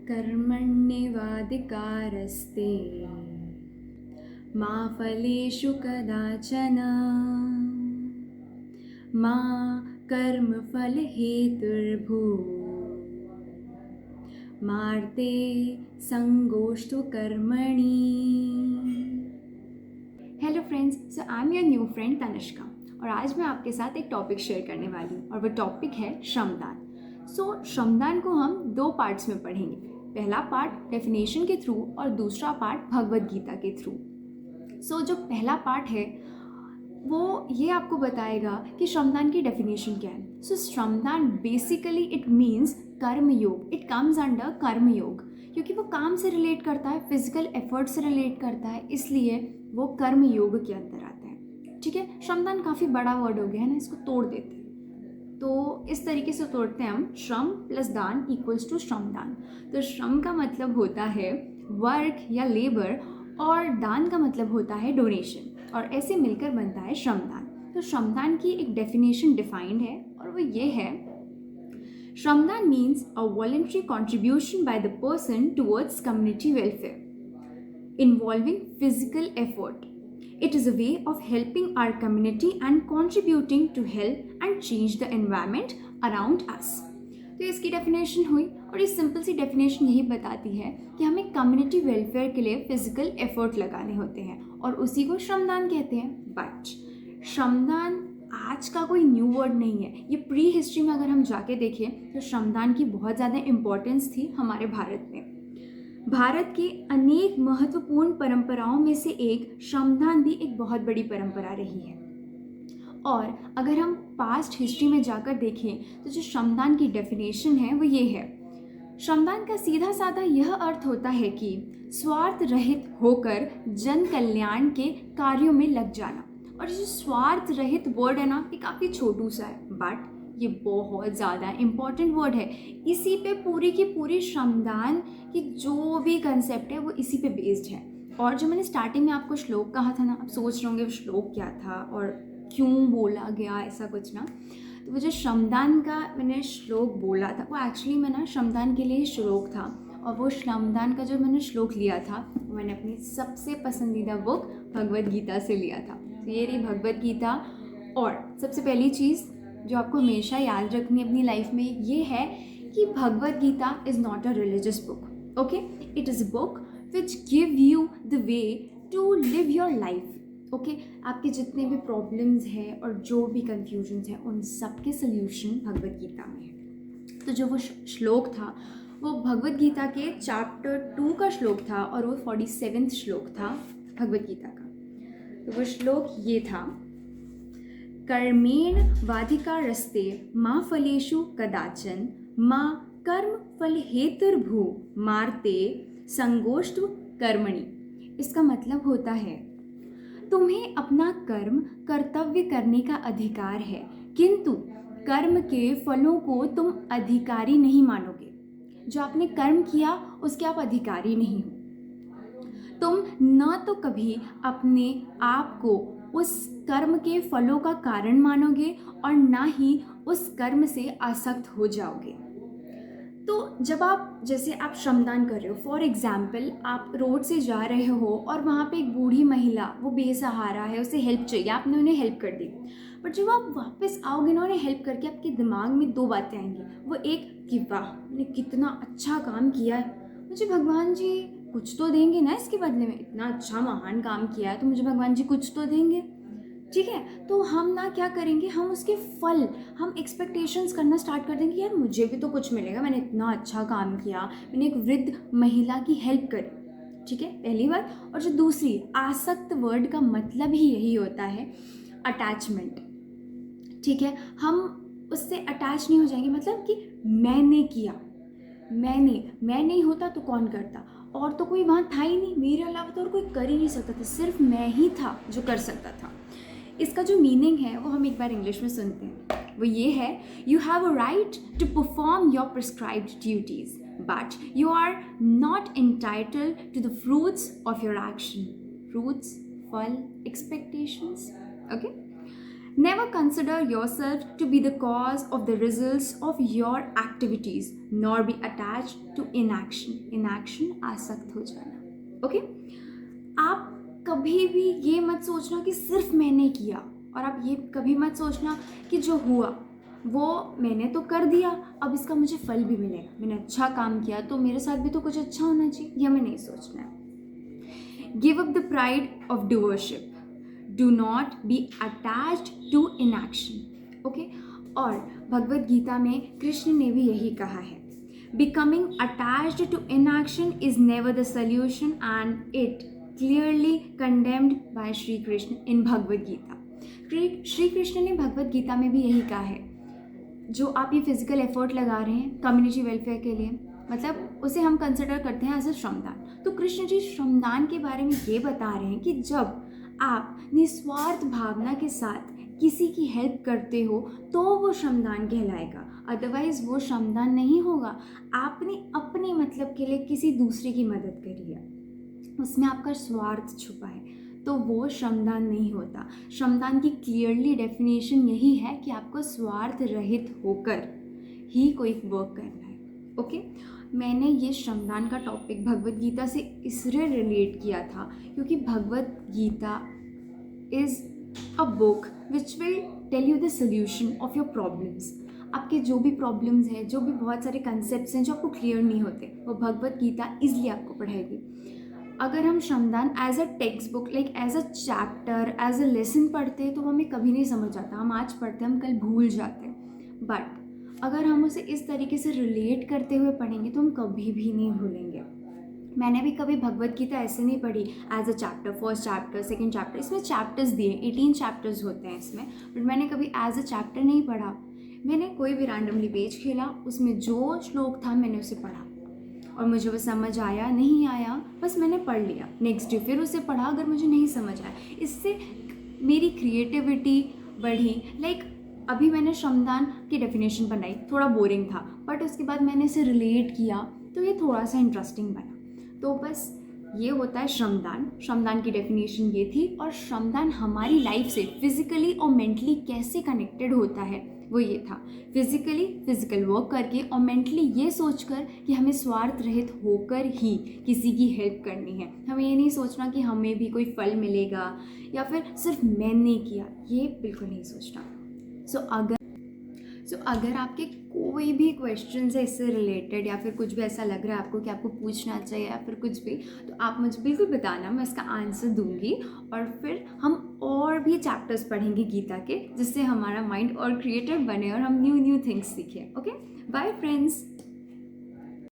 कर्मण्येवाधिकारस्ते मा फलेषु कदाचन मा कर्मफलहेतुर्भूः मार्ते संगोष्ठु कर्मणि। Hello friends, so I am your new friend Tanishka और आज मैं आपके साथ एक टॉपिक शेयर करने वाली हूँ और वो टॉपिक है श्रमदान। सो श्रमदान को हम दो पार्ट्स में पढ़ेंगे। पहला पार्ट डेफिनेशन के थ्रू और दूसरा पार्ट भगवद गीता के थ्रू। सो जो पहला पार्ट है वो ये आपको बताएगा कि श्रमदान की डेफिनेशन क्या है। सो श्रमदान बेसिकली इट मीन्स कर्म योग। इट कम्स अंडर कर्म योग क्योंकि वो काम से रिलेट करता है, फिजिकल एफर्ट से रिलेट करता है, इसलिए वो कर्म योग के अंदर आता है। ठीक है, श्रमदान काफ़ी बड़ा वर्ड हो गया है ना, इसको तोड़ देते हैं। तो इस तरीके से तोड़ते हैं हम, श्रम प्लस दान इक्वल्स टू श्रमदान। तो श्रम का मतलब होता है वर्क या लेबर और दान का मतलब होता है डोनेशन, और ऐसे मिलकर बनता है श्रमदान। तो श्रमदान की एक डेफिनेशन डिफाइंड है और वो ये है, श्रमदान means a voluntary contribution by the person towards community welfare involving physical effort. It is a way of helping our community and contributing to help and change the environment around us. तो इसकी definition हुई और ये simple सी definition यही बताती है कि हमें कम्युनिटी वेलफेयर के लिए फिजिकल एफर्ट लगाने होते हैं और उसी को श्रमदान कहते हैं। बट श्रमदान आज का कोई न्यू वर्ड नहीं है, ये प्री हिस्ट्री में अगर हम जाके देखें तो श्रमदान की बहुत ज़्यादा इम्पोर्टेंस थी हमारे भारत में। भारत की अनेक महत्वपूर्ण परंपराओं में से एक श्रमदान भी एक बहुत बड़ी परंपरा रही है। और अगर हम पास्ट हिस्ट्री में जाकर देखें तो जो श्रमदान की डेफिनेशन है वो ये है, श्रमदान का सीधा साधा यह अर्थ होता है कि स्वार्थ रहित होकर जन कल्याण के कार्यों में लग जाना। और ये जो स्वार्थ रहित वर्ड है ना, ये काफ़ी छोटू सा है बट ये बहुत ज़्यादा इम्पॉर्टेंट वर्ड है। इसी पे पूरी की पूरी श्रमदान की जो भी कंसेप्ट है वो इसी पे बेस्ड है। और जो मैंने स्टार्टिंग में आपको श्लोक कहा था ना, आप सोच रहे होंगे वो श्लोक क्या था और क्यों बोला गया ऐसा कुछ ना। तो वो जो श्रमदान का मैंने श्लोक बोला था वो एक्चुअली मैं ना श्रमदान के लिए ही श्लोक था, और वो श्रमदान का जो मैंने श्लोक लिया था वो मैंने अपनी सबसे पसंदीदा बुक भगवद गीता से लिया था। तो ये रही भगवद गीता। और सबसे पहली चीज़ जो आपको हमेशा याद रखनी है अपनी लाइफ में ये है कि Bhagavad Gita is not a religious book, okay. It is a book which give you the way to live your life, okay. आपके जितने भी प्रॉब्लम्स हैं और जो भी कन्फ्यूजन्स हैं उन सब के सोल्यूशन भगवद गीता में है। तो जो वो श्लोक था वो भगवद गीता के चैप्टर 2 का श्लोक था और वो 47वां श्लोक था भगवद गीता का। तो वो श्लोक ये था, कर्मेण वाधिकारस्ते मा फलेषु कदाचन मा कर्म फल हेतुर्भू मार्ते संगोष्ठु कर्मणि। इसका मतलब होता है, तुम्हें अपना कर्म कर्तव्य करने का अधिकार है, किंतु कर्म के फलों को तुम अधिकारी नहीं मानोगे। जो आपने कर्म किया उसके आप अधिकारी नहीं हो। तुम न तो कभी अपने आप को उस कर्म के फलों का कारण मानोगे और ना ही उस कर्म से आसक्त हो जाओगे। तो जब आप जैसे आप श्रमदान कर रहे हो, फॉर एग्जाम्पल आप रोड से जा रहे हो और वहाँ पे एक बूढ़ी महिला वो बेसहारा है, उसे हेल्प चाहिए, आपने उन्हें हेल्प कर दी। बट जब आप वापस आओगे ना उन्हें हेल्प करके, आपके दिमाग में दो बातें आएंगी। वो एक कि वाह मैंने कितना अच्छा काम किया है, मुझे भगवान जी कुछ तो देंगे ना इसके बदले में, इतना अच्छा महान काम किया है तो मुझे भगवान जी कुछ तो देंगे। ठीक है, तो हम ना क्या करेंगे, हम उसके फल, हम एक्सपेक्टेशंस करना स्टार्ट कर देंगे, यार मुझे भी तो कुछ मिलेगा, मैंने इतना अच्छा काम किया, मैंने एक वृद्ध महिला की हेल्प करी। ठीक है, पहली बात। और जो दूसरी, आसक्त वर्ड का मतलब ही यही होता है अटैचमेंट। ठीक है, हम उससे अटैच नहीं हो जाएंगे, मतलब कि मैंने किया, मैं नहीं होता तो कौन करता, और तो कोई वहाँ था ही नहीं, मेरे अलावा तो और कोई कर ही नहीं सकता था, सिर्फ मैं ही था जो कर सकता था। इसका जो मीनिंग है वो हम एक बार इंग्लिश में सुनते हैं, वो ये है, you have a right to perform your prescribed duties but you are not entitled to the fruits of your action. Fruits, फल, expectations, okay. Never consider yourself to be the cause of the results of your activities, nor be attached to inaction. Inaction आसक्त हो जाना. Okay? आप कभी भी ये मत सोचना कि सिर्फ मैंने किया, और आप ये कभी मत सोचना कि जो हुआ वो मैंने तो कर दिया, अब इसका मुझे फल भी मिलेगा. मैंने अच्छा काम किया तो मेरे साथ भी तो कुछ अच्छा होना चाहिए. यह हमें नहीं सोचना है. Give up the pride of doership. Do not be attached to inaction. Okay. और भगवद गीता में कृष्ण ने भी यही कहा है, becoming attached to inaction is never the solution and it clearly condemned by Shri Krishna in Bhagavad Gita. Shri Krishna ने भगवद गीता में भी यही कहा है, जो आप ये फिजिकल एफर्ट लगा रहे हैं कम्युनिटी वेलफेयर के लिए, मतलब उसे हम कंसिडर करते हैं एज अ श्रमदान. तो कृष्ण जी श्रमदान के बारे में ये बता रहे हैं कि जब आप निस्वार्थ भावना के साथ किसी की हेल्प करते हो तो वो श्रमदान कहलाएगा, अदरवाइज वो श्रमदान नहीं होगा. आपने अपने मतलब के लिए किसी दूसरे की मदद करी है, उसमें आपका स्वार्थ छुपा है, तो वो श्रमदान नहीं होता. श्रमदान की क्लियरली डेफिनेशन यही है कि आपको स्वार्थ रहित होकर ही कोई वर्क करना है. ओके. मैंने ये श्रमदान का टॉपिक भगवद गीता से इसलिए रिलेट किया था क्योंकि Bhagavad Gita is a book which will tell you the solution of your problems. आपके जो भी प्रॉब्लम्स हैं, जो भी बहुत सारे कंसेप्ट्स हैं जो आपको क्लियर नहीं होते, वो भगवद गीता ईजिली आपको पढ़ाएगी. अगर हम श्रमदान as a textbook, like as a chapter, as a lesson पढ़ते तो हमें कभी नहीं समझ आता. हम आज पढ़ते हम कल भूल जाते हैं. बट अगर हम उसे इस तरीके से रिलेट करते हुए पढ़ेंगे तो हम कभी भी नहीं भूलेंगे. मैंने भी कभी भगवद गीता ऐसे नहीं पढ़ी as a chapter, first chapter, second chapter. इसमें चैप्टर्स दिए, 18 चैप्टर्स होते हैं इसमें, बट मैंने कभी एज अ चैप्टर नहीं पढ़ा. मैंने कोई भी रैंडमली पेज खेला, उसमें जो श्लोक था मैंने उसे पढ़ा और मुझे वो समझ आया नहीं आया बस मैंने पढ़ लिया. नेक्स्ट डे फिर उसे पढ़ा, अगर मुझे नहीं समझ आया. इससे मेरी क्रिएटिविटी बढ़ी. लाइक अभी मैंने श्रमदान की डेफिनेशन बनाई, थोड़ा बोरिंग था, बट उसके बाद मैंने इसे रिलेट किया तो ये थोड़ा सा इंटरेस्टिंग बना. तो बस ये होता है श्रमदान. श्रमदान की डेफिनेशन ये थी, और श्रमदान हमारी लाइफ से फिजिकली और मेंटली कैसे कनेक्टेड होता है वो ये था. फिजिकल वर्क करके और मेंटली ये सोचकर कि हमें स्वार्थ रहित होकर ही किसी की हेल्प करनी है. हमें ये नहीं सोचना कि हमें भी कोई फल मिलेगा या फिर सिर्फ मैंने किया, ये बिल्कुल नहीं सोचना. सो अगर आपके कोई भी क्वेश्चंस है इससे रिलेटेड, या फिर कुछ भी ऐसा लग रहा है आपको कि आपको पूछना चाहिए या फिर कुछ भी, तो आप मुझे बिल्कुल बताना, मैं इसका आंसर दूंगी. और फिर हम और भी चैप्टर्स पढ़ेंगे गीता के, जिससे हमारा माइंड और क्रिएटिव बने और हम न्यू थिंग्स सीखें. Okay, bye friends.